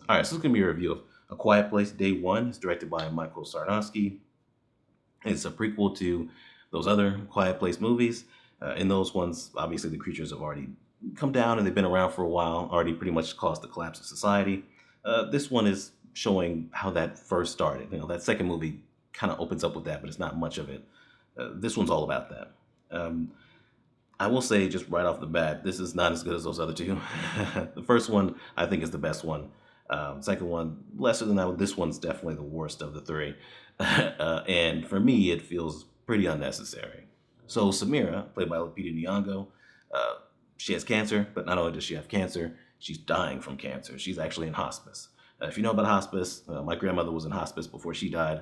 All right, so this is gonna be a review of A Quiet Place Day One. It's directed by Michael Sarnowski. It's a prequel to those other Quiet Place movies. In those ones, obviously the creatures have already come down and they've been around for a while, already pretty much caused the collapse of society. This one is showing how that first started. That second movie kind of opens up with that, but it's not much of it. This one's all about that. Um, I will say just right off the bat, this is not as good as those other two. The first one, I think, is the best one. Second one, lesser than that. This one's definitely the worst of the three. And for me, it feels pretty unnecessary. So Samira, played by Lupita Nyong'o, uh, she has cancer, but not only does she have cancer, she's dying from cancer. She's actually in hospice. If you know about hospice, my grandmother was in hospice before she died,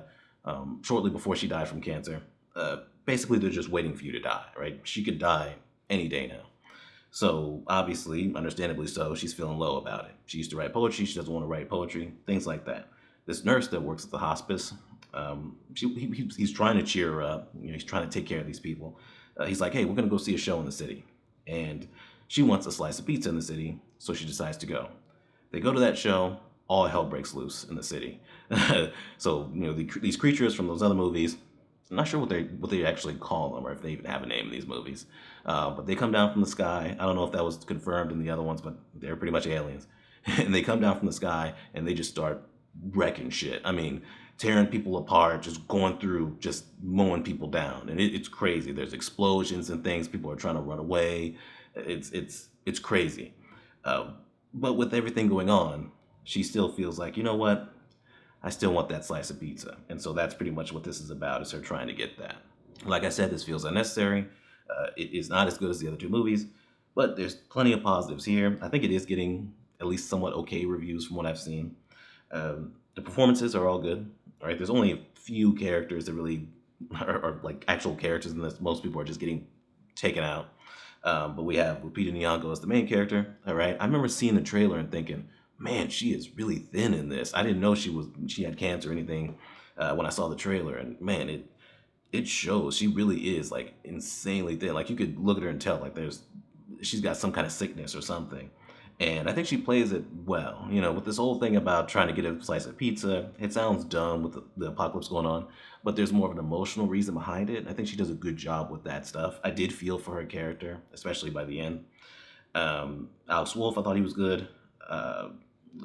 shortly before she died from cancer. Basically, they're just waiting for you to die, right? She could die any day now. So obviously, understandably so, she's feeling low about it. She used to write poetry. She doesn't want to write poetry. Things like that. This nurse that works at the hospice, he's trying to cheer her up. He's trying to take care of these people. He's like, "Hey, we're gonna go see a show in the city," and she wants a slice of pizza in the city, so she decides to go. They go to that show. All hell breaks loose in the city. So these creatures from those other movies. I'm not sure what they actually call them or if they even have a name in these movies. But they come down from the sky. I don't know if that was confirmed in the other ones, but they're pretty much aliens. And they come down from the sky and they just start wrecking shit. I mean, tearing people apart, just going through, just mowing people down, and it's crazy. There's explosions and things. People are trying to run away. It's crazy. Uh, but with everything going on, she still feels like, you know what? I still want that slice of pizza. And so that's pretty much what this is about, is her trying to get that. Like I said, this feels unnecessary. It is not as good as the other two movies, but there's plenty of positives here. I think it is getting at least somewhat okay reviews from what I've seen. The performances are all good. Right? There's only a few characters that really are like actual characters in this. Most people are just getting taken out. But we have Lupita Nyong'o as the main character. All right. I remember seeing the trailer and thinking, man, she is really thin in this. I didn't know she had cancer or anything when I saw the trailer, and man, it shows. She really is like insanely thin. Like you could look at her and tell like she's got some kind of sickness or something. And I think she plays it well. With this whole thing about trying to get a slice of pizza, it sounds dumb with the apocalypse going on, but there's more of an emotional reason behind it. I think she does a good job with that stuff. I did feel for her character, especially by the end. Alex Wolf, I thought he was good. Uh,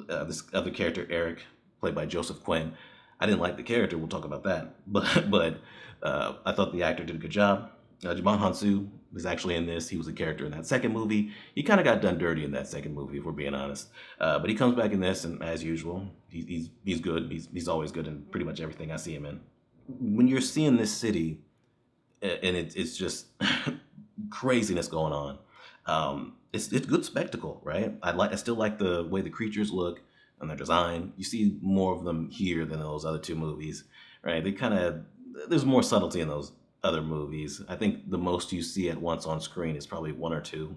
this other character, Eric, played by Joseph Quinn. I didn't like the character. We'll talk about that. But I thought the actor did a good job. Jimon Hansu is actually in this. He was a character in that second movie. He kind of got done dirty in that second movie, if we're being honest. But he comes back in this, and as usual, he's good. He's always good in pretty much everything I see him in. When you're seeing this city, and it's just craziness going on. It's good spectacle, right? I still like the way the creatures look and their design. You see more of them here than those other two movies, right? There's more subtlety in those other movies. I think the most you see at once on screen is probably one or two.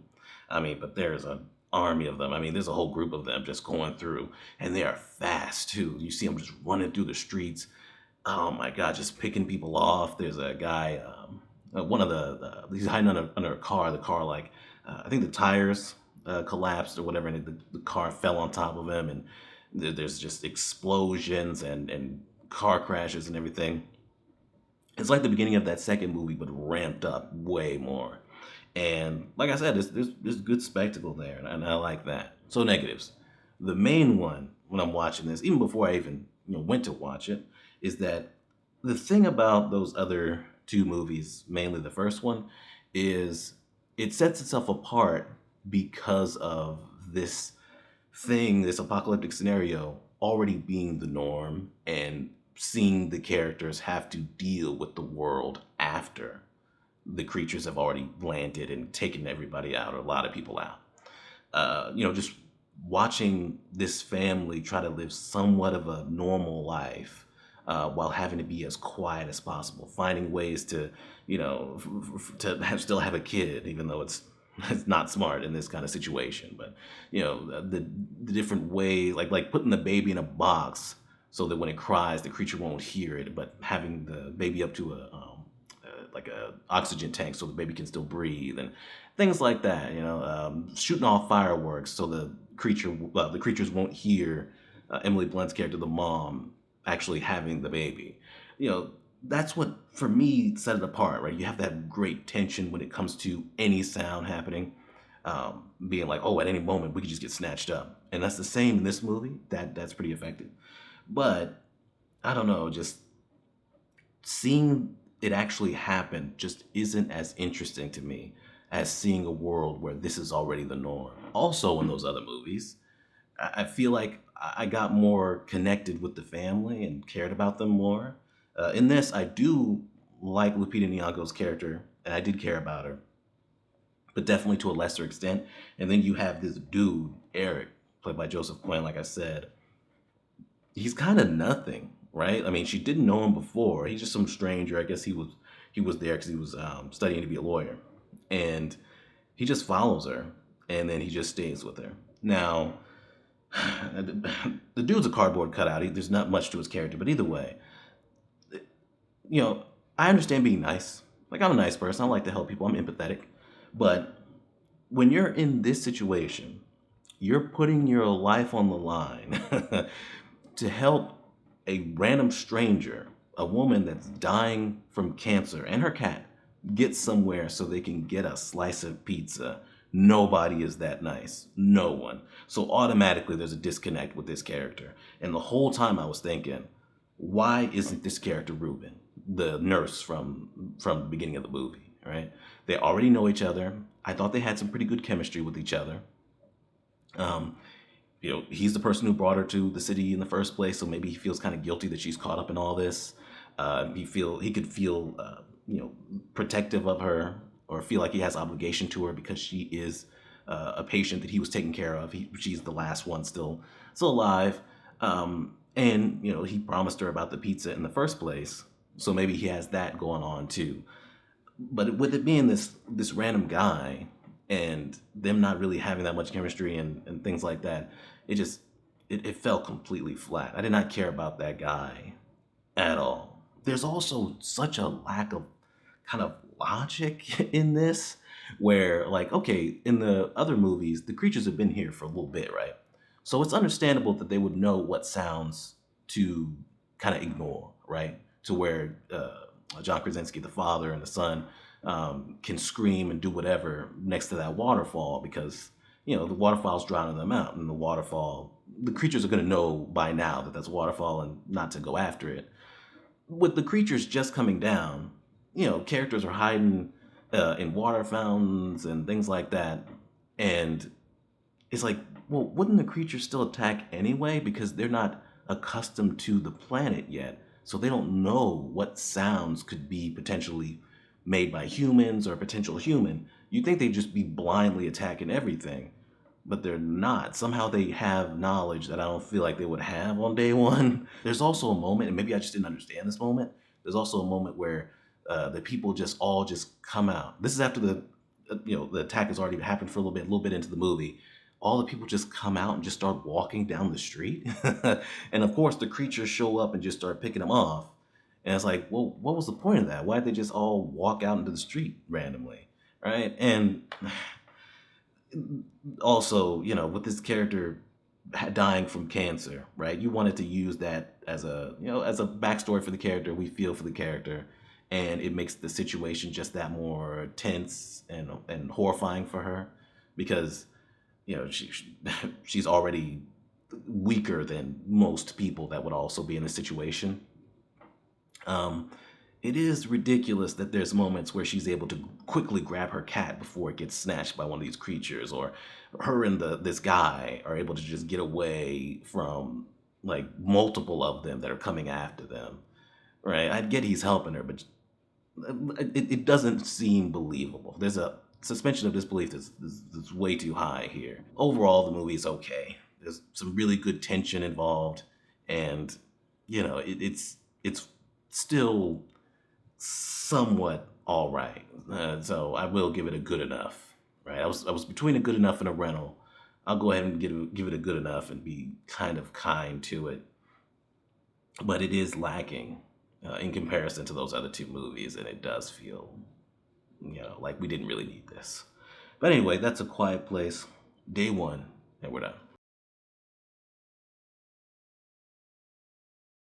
I mean, but there's an army of them. I mean, there's a whole group of them just going through, and they are fast too. You see them just running through the streets. Oh my God, just picking people off. There's a guy, one of he's hiding under a car. The car, like, I think the tires collapsed or whatever, and the car fell on top of him, and there's just explosions and car crashes and everything. It's like the beginning of that second movie, but ramped up way more. And like I said, there's good spectacle there, and I like that. So negatives. The main one when I'm watching this, even before I even went to watch it, is that the thing about those other two movies, mainly the first one, is it sets itself apart because of this thing, this apocalyptic scenario already being the norm, and seeing the characters have to deal with the world after the creatures have already landed and taken everybody out, or a lot of people out. Just watching this family try to live somewhat of a normal life while having to be as quiet as possible, finding ways to, still have a kid, even though it's not smart in this kind of situation. But the different ways, like putting the baby in a box so that when it cries, the creature won't hear it, but having the baby up to like a oxygen tank so the baby can still breathe, and things like that. Shooting off fireworks so the creatures won't hear Emily Blunt's character, the mom, actually having the baby. You know, that's what for me set it apart, right? You have to have great tension when it comes to any sound happening, being like, oh, at any moment we could just get snatched up, and that's the same in this movie. That's pretty effective, but I don't know, just seeing it actually happen just isn't as interesting to me as seeing a world where this is already the norm. Also, in those other movies, I feel like I got more connected with the family and cared about them more. In this, I do like Lupita Nyong'o's character, and I did care about her, but definitely to a lesser extent. And then you have this dude, Eric, played by Joseph Quinn, like I said. He's kind of nothing, right? I mean, she didn't know him before. He's just some stranger. I guess he was there because he was studying to be a lawyer, and he just follows her, and then he just stays with her. Now, the dude's a cardboard cutout. There's not much to his character, but either way, you know, I understand being nice. Like, I'm a nice person. I like to help people. I'm empathetic. But when you're in this situation, you're putting your life on the line to help a random stranger, a woman that's dying from cancer, and her cat get somewhere so they can get a slice of pizza. Nobody is that nice. No one. So automatically there's a disconnect with this character. And the whole time I was thinking, why isn't this character Ruben, the nurse from the beginning of the movie, right? They already know each other. I thought they had some pretty good chemistry with each other. Um, he's the person who brought her to the city in the first place, so maybe he feels kind of guilty that she's caught up in all this. He could feel protective of her, or feel like he has obligation to her because she is a patient that he was taking care of. She's the last one still alive, and he promised her about the pizza in the first place, so maybe he has that going on too. But with it being this random guy and them not really having that much chemistry and things like that, it fell completely flat. I did not care about that guy at all. There's also such a lack of kind of logic in this, where, like, okay, in the other movies the creatures have been here for a little bit, right? So it's understandable that they would know what sounds to kind of ignore, right? To where John Krasinski, the father, and the son can scream and do whatever next to that waterfall, because the waterfall's drowning them out, and the creatures are going to know by now that that's a waterfall and not to go after it. With the creatures just coming down, characters are hiding in water fountains and things like that, and it's like, well, wouldn't the creatures still attack anyway, because they're not accustomed to the planet yet, so they don't know what sounds could be potentially made by humans or a potential human. You'd think they'd just be blindly attacking everything, but they're not. Somehow they have knowledge that I don't feel like they would have on day one. There's also a moment, and maybe I just didn't understand this moment. There's also a moment where the people just all just come out. This is after the attack has already happened for a little bit into the movie. All the people just come out and just start walking down the street. And of course the creatures show up and just start picking them off. And it's like, well, what was the point of that? Why did they just all walk out into the street randomly, right? And also, with this character dying from cancer, right? You wanted to use that as a backstory for the character. We feel for the character, and it makes the situation just that more tense and horrifying for her, because she's already weaker than most people that would also be in this situation. It is ridiculous that there's moments where she's able to quickly grab her cat before it gets snatched by one of these creatures, or her and this guy are able to just get away from like multiple of them that are coming after them, right? I get he's helping her, but it doesn't seem believable. There's a suspension of disbelief that's way too high here. Overall, the movie is okay. There's some really good tension involved, and it's still somewhat all right. So I will give it a good enough. Right? I was between a good enough and a rental. I'll go ahead and give it a good enough and be kind of kind to it. But it is lacking in comparison to those other two movies, and it does feel, like we didn't really need this. But anyway, that's A Quiet Place, day one, and we're done.